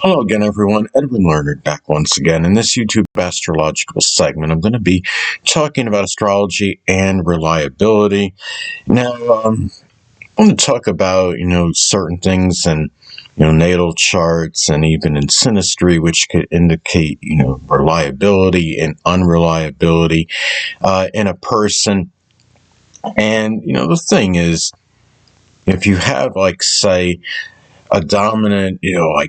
Hello again, everyone. Edwin Leonard back once again. In this YouTube astrological segment, I'm going to be talking about astrology and reliability. Now, I want to talk about, certain things and, natal charts and even in synastry, which could indicate, reliability and unreliability in a person. And, the thing is, if you have, like, say, a dominant,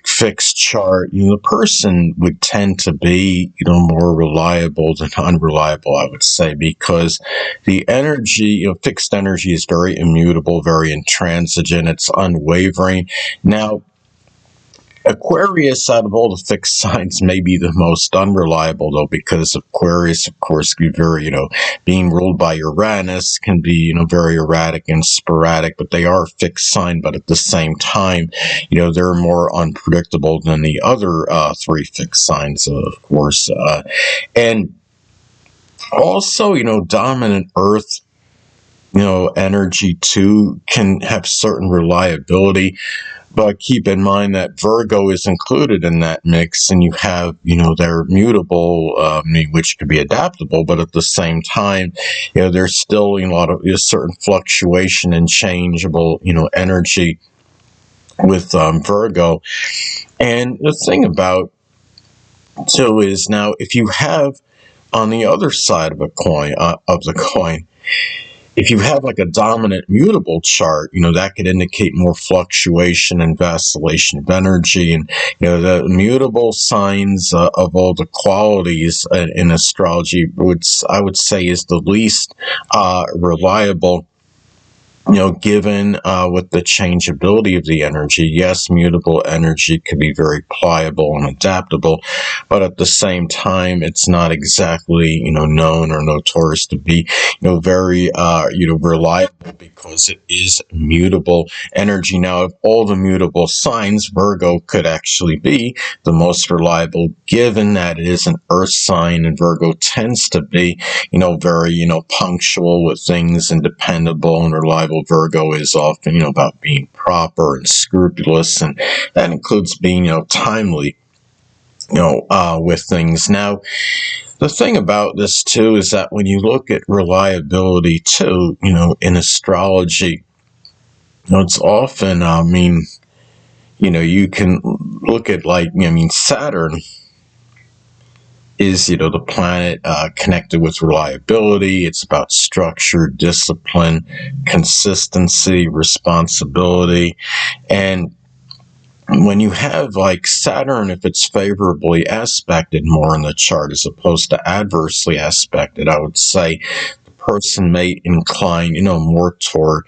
fixed chart, the person would tend to be, more reliable than unreliable, I would say, because the energy, fixed energy is very immutable, very intransigent, it's unwavering. Now, Aquarius, out of all the fixed signs, may be the most unreliable, though, because Aquarius, of course, can be very, being ruled by Uranus, can be, very erratic and sporadic, but they are a fixed sign, but at the same time, they're more unpredictable than the other three fixed signs, of course. And also, dominant Earth, energy, too, can have certain reliability. But keep in mind that Virgo is included in that mix, and you have, they're mutable, which could be adaptable, but at the same time, there's still a lot of certain fluctuation and changeable, energy with Virgo. And the thing about, too, is now if you have on the other side of the coin, if you have like a dominant mutable chart, that could indicate more fluctuation and vacillation of energy. And, the mutable signs of all the qualities in astrology, I would say is the least reliable, given with the changeability of the energy. Yes, mutable energy could be very pliable and adaptable, but at the same time, it's not exactly, known or notorious to be, very, reliable, because it is mutable energy. Now, of all the mutable signs, Virgo could actually be the most reliable, given that it is an earth sign, and Virgo tends to be, very, punctual with things and dependable and reliable. Virgo is often, about being proper and scrupulous, and that includes being, timely, with things. Now, the thing about this, too, is that when you look at reliability, too, in astrology, it's often, you can look at, like, Saturn is, the planet connected with reliability. It's about structure, discipline, consistency, responsibility. And when you have, like, Saturn, if it's favorably aspected more in the chart as opposed to adversely aspected, I would say the person may incline, more toward,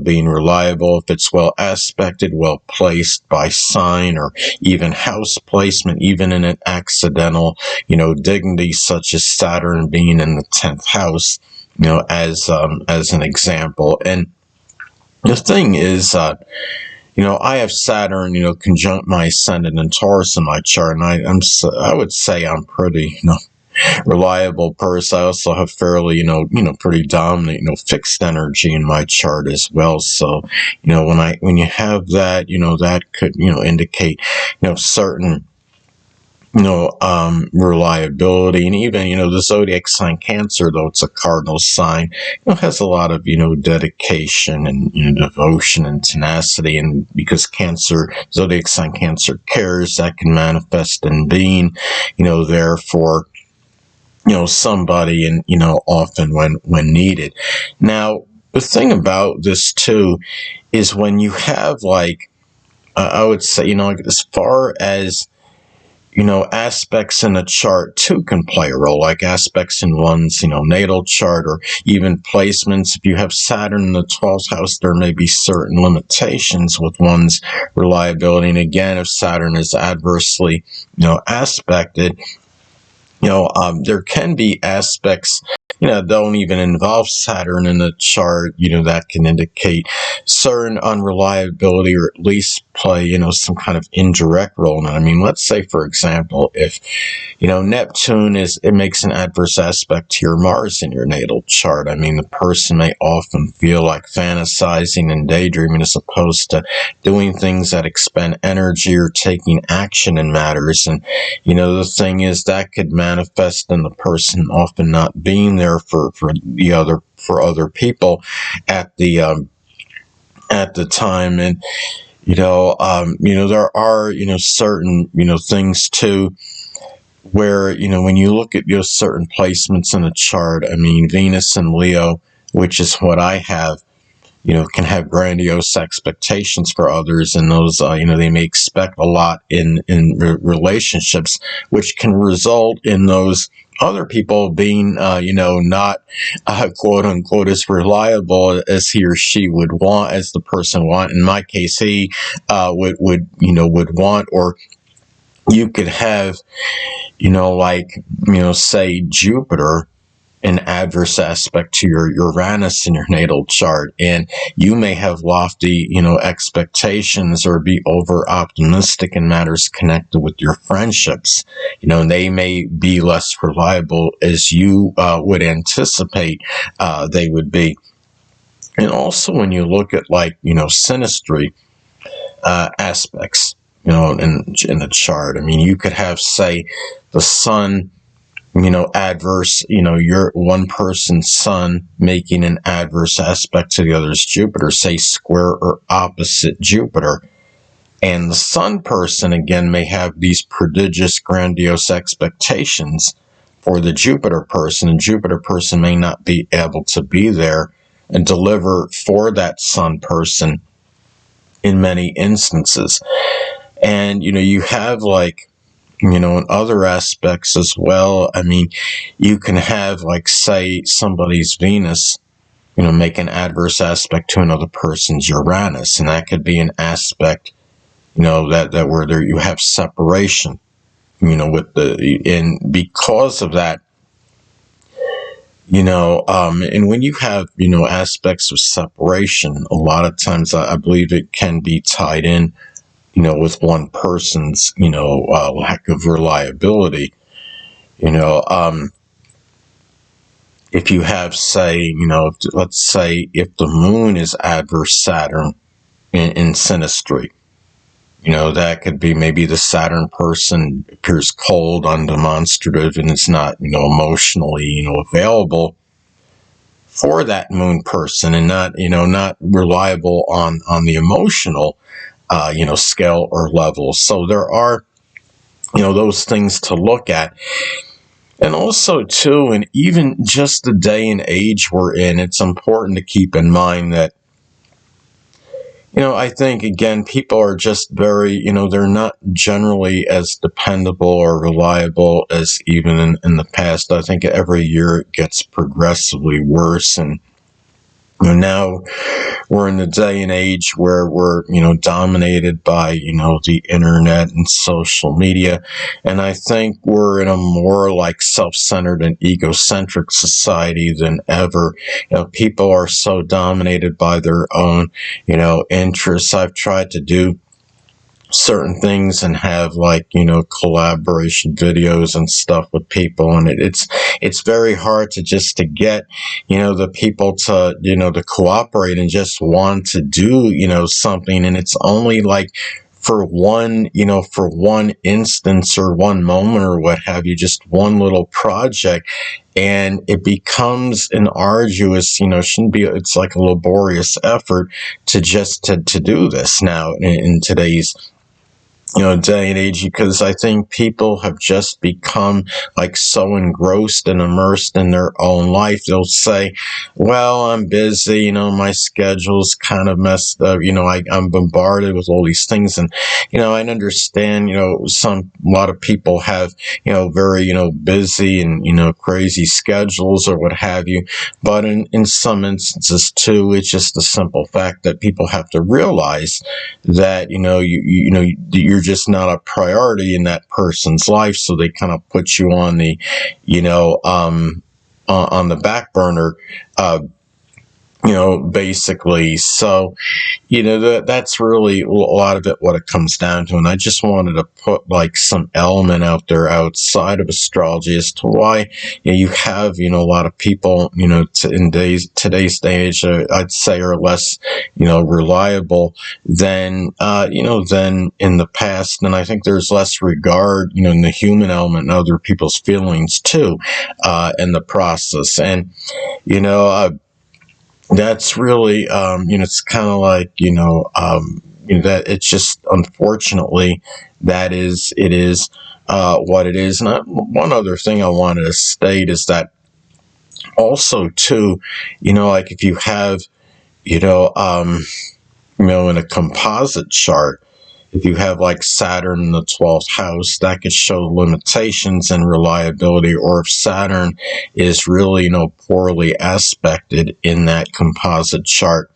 being reliable. If it's well aspected, well placed by sign or even house placement, even in an accidental, dignity, such as Saturn being in the 10th house, as an example. And the thing is, I have Saturn, conjunct my ascendant in Taurus in my chart, and I would say I'm pretty, reliable person. I also have fairly, pretty dominant, fixed energy in my chart as well. So, when you have that, that could, indicate, certain, reliability. And even, the zodiac sign Cancer, though it's a cardinal sign, has a lot of, dedication and, devotion and tenacity. And because zodiac sign Cancer cares, that can manifest in being, there for, somebody, and, often when needed. Now, the thing about this, too, is when you have, like, I would say, as far as, aspects in a chart too can play a role, like aspects in one's, natal chart, or even placements. If you have Saturn in the 12th house, there may be certain limitations with one's reliability. And again, if Saturn is adversely, aspected, there can be aspects don't even involve Saturn in the chart, that can indicate certain unreliability, or at least play, some kind of indirect role in it. I mean, let's say, for example, if, Neptune it makes an adverse aspect to your Mars in your natal chart. I mean, the person may often feel like fantasizing and daydreaming as opposed to doing things that expend energy or taking action in matters. And, the thing is that could manifest in the person often not being there for other people at the time. And, there are, certain, things too, where, when you look at your certain placements in a chart. I mean, Venus and Leo, which is what I have, can have grandiose expectations for others, and those, they may expect a lot in relationships, which can result in those other people being, not, quote unquote, as reliable as he or she would want, as the person want. In my case, he would want. Or you could have, say Jupiter, an adverse aspect to your Uranus in your natal chart, and you may have lofty, expectations, or be over optimistic in matters connected with your friendships, and they may be less reliable as you would anticipate they would be. And also, when you look at synastry aspects, in the chart, I mean, you could have, say, the sun, adverse, your one person's sun making an adverse aspect to the other's Jupiter, say square or opposite Jupiter. And the sun person, again, may have these prodigious, grandiose expectations for the Jupiter person, and Jupiter person may not be able to be there and deliver for that sun person in many instances. And, you have in other aspects as well. I mean, you can have, say, somebody's Venus, make an adverse aspect to another person's Uranus, and that could be an aspect, that where there you have separation, and because of that, and when you have, aspects of separation, a lot of times I believe it can be tied in, with one person's, lack of reliability. If you have, say, let's say if the moon is adverse Saturn in synastry, that could be maybe the Saturn person appears cold, undemonstrative, and is not, emotionally, available for that moon person, and not reliable on the emotional scale or level. So there are, those things to look at. And also, too, and even just the day and age we're in, it's important to keep in mind that, I think, again, people are just very, they're not generally as dependable or reliable as even in the past. I think every year it gets progressively worse. And now we're in the day and age where we're, dominated by, the internet and social media. And I think we're in a more self-centered and egocentric society than ever. People are so dominated by their own, interests. I've tried to do certain things and have collaboration videos and stuff with people, and it's very hard to get the people to to cooperate and just want to do something, and it's only for one instance or one moment or what have you, just one little project, and it becomes an arduous, shouldn't be, it's like a laborious effort to do this now in today's day and age, because I think people have just become so engrossed and immersed in their own life. They'll say, well, I'm busy, my schedule's kind of messed up, I'm bombarded with all these things. And, I understand, a lot of people have, very, busy and, crazy schedules or what have you. But in some instances too, it's just the simple fact that people have to realize that, you're just not a priority in that person's life, so they kind of put you on the on the back burner, basically. So, that's really a lot of it, what it comes down to. And I just wanted to put like some element out there outside of astrology as to why you have, a lot of people, in today's stage, I'd say are less, reliable than, than in the past. And I think there's less regard, in the human element and other people's feelings too, in the process. And, that's really, it's kind of like, that it's just, unfortunately, it is what it is. And one other thing I wanted to state is that also too, like if you have, in a composite chart, if you have like Saturn in the 12th house, that could show limitations and reliability. Or if Saturn is really, poorly aspected in that composite chart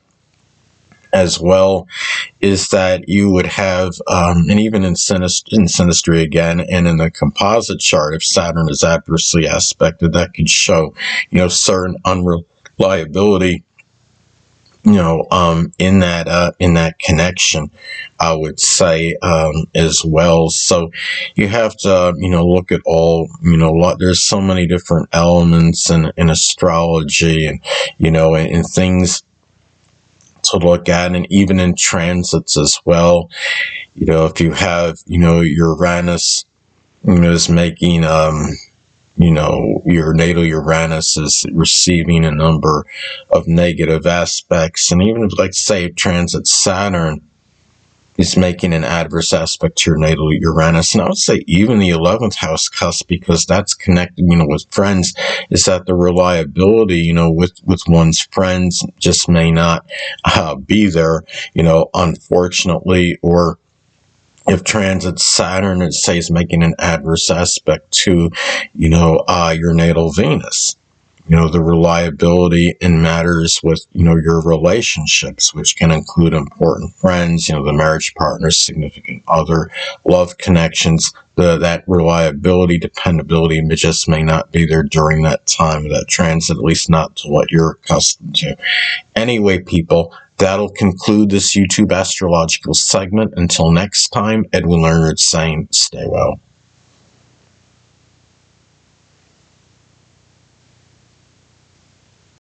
as well, is that you would have, and even in synastry again, and in the composite chart, if Saturn is adversely aspected, that could show, certain unreliability, in that connection, I would say, as well. So you have to, look at all, there's so many different elements in astrology, and, and things to look at, and even in transits as well. If you have, Uranus, is making, your natal Uranus is receiving a number of negative aspects. And even if, like, say, transit Saturn is making an adverse aspect to your natal Uranus, and I would say even the 11th house cusp, because that's connected, with friends, is that the reliability, with one's friends just may not be there, unfortunately. Or if transit Saturn, it says making an adverse aspect to, your natal Venus, the reliability in matters with, your relationships, which can include important friends, the marriage partner, significant other, love connections, that reliability, dependability just may not be there during that time of that transit, at least not to what you're accustomed to. Anyway, people, that'll conclude this YouTube astrological segment. Until next time, Edwin Leonard saying, stay well.